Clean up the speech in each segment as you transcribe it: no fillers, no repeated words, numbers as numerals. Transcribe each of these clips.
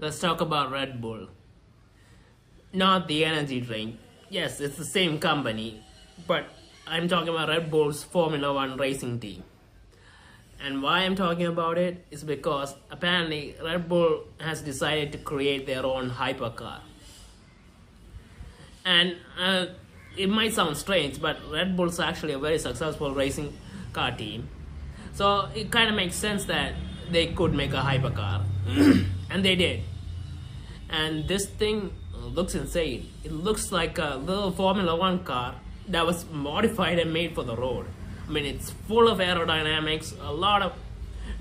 Let's talk about Red Bull. Not the energy drink. Yes, it's the same company, but I'm talking about Red Bull's Formula One racing team. And why I'm talking about it is because apparently Red Bull has decided to create their own hypercar. And it might sound strange, but Red Bull's actually a very successful racing car team. So it kind of makes sense that they could make a hypercar. And they did. And this thing looks insane. It looks like a little Formula One car that was modified and made for the road. I mean, it's full of aerodynamics, a lot of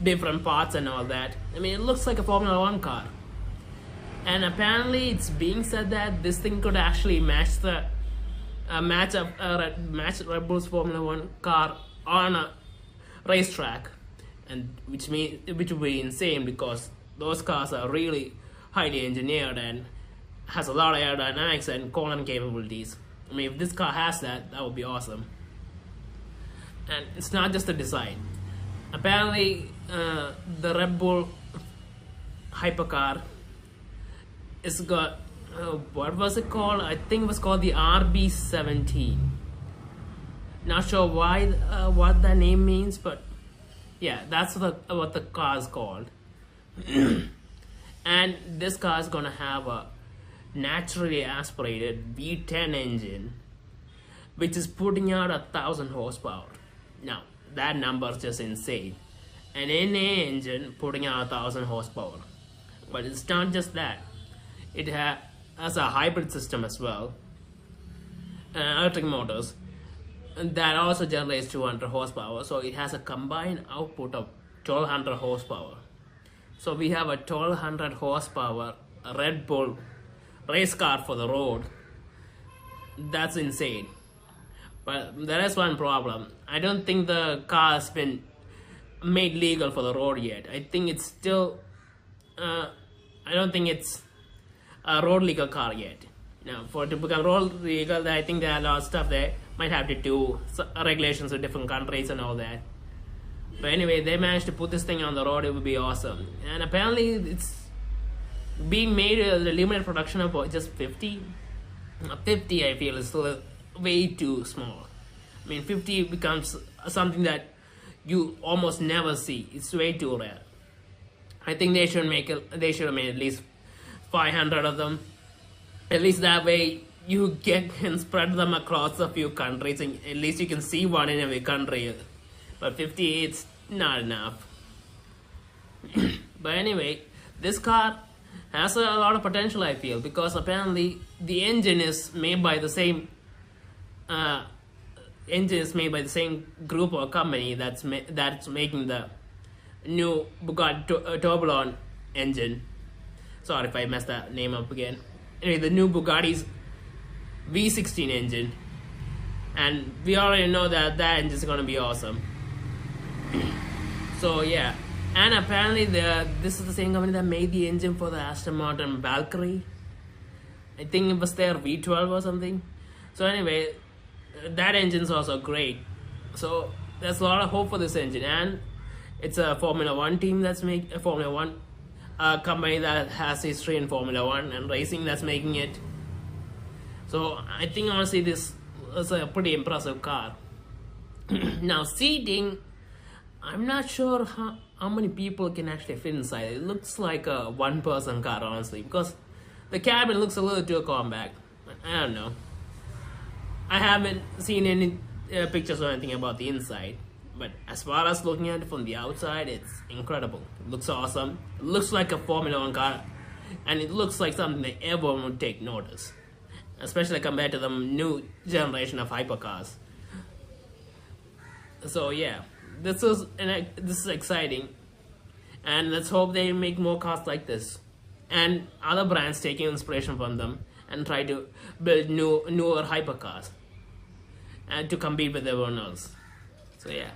different parts and all that. I mean, it looks like a Formula One car. And apparently it's being said that this thing could actually match the match Red Bull's Formula One car on a racetrack, and which would be insane because those cars are really highly engineered and has a lot of aerodynamics and corner capabilities. I mean, if this car has that, that would be awesome. And it's not just the design. Apparently, the Red Bull Hypercar it's got what was it called? I think it was called the RB17. Not sure why what that name means, but yeah, that's what the car is called. And this car is gonna have a naturally aspirated V10 engine, which is putting out 1,000 horsepower. Now that number is just insane. An NA engine putting out 1,000 horsepower, but it's not just that. It has a hybrid system as well, electric motors, and that also generates 200 horsepower. So it has a combined output of 1,200 horsepower. So we have a 1,200 horsepower Red Bull race car for the road. That's insane. But there is one problem. I don't think the car has been made legal for the road yet. I think it's still I don't think it's a road legal car yet. Now, for it to become road legal, I think there are a lot of stuff they might have to do, regulations with different countries and all that. But anyway, they managed to put this thing on the road. It would be awesome. And apparently, it's being made a limited production of just 50. 50, I feel, is still way too small. I mean, 50 becomes something that you almost never see. It's way too rare. I think they should make at least 500 of them. At least that way you can spread them across a few countries, and at least you can see one in every country. But 50, it's not enough. But anyway, this car has a lot of potential, I feel, because apparently the engine is made by the same group or company that's making the new Bugatti Tourbillon engine. Sorry if I messed that name up again. Anyway, the new Bugatti's V16 engine, and we already know that engine is gonna be awesome. So yeah, and apparently this is the same company that made the engine for the Aston Martin Valkyrie. I think it was their V12 or something. So anyway, that engine's also great. So there's a lot of hope for this engine, and it's a Formula One team that's making a Formula One company that has history in Formula One and racing that's making it. So I think honestly this is a pretty impressive car. Now seating, I'm not sure how many people can actually fit inside. It looks like a one-person car, honestly, because the cabin looks a little too compact. I don't know. I haven't seen any pictures or anything about the inside, but as far as looking at it from the outside, it's incredible. It looks awesome. It looks like a Formula One car, and it looks like something that everyone would take notice, especially compared to the new generation of hypercars. So yeah, this is exciting, and let's hope they make more cars like this, and other brands taking inspiration from them and try to build newer hypercars and to compete with everyone else. So yeah.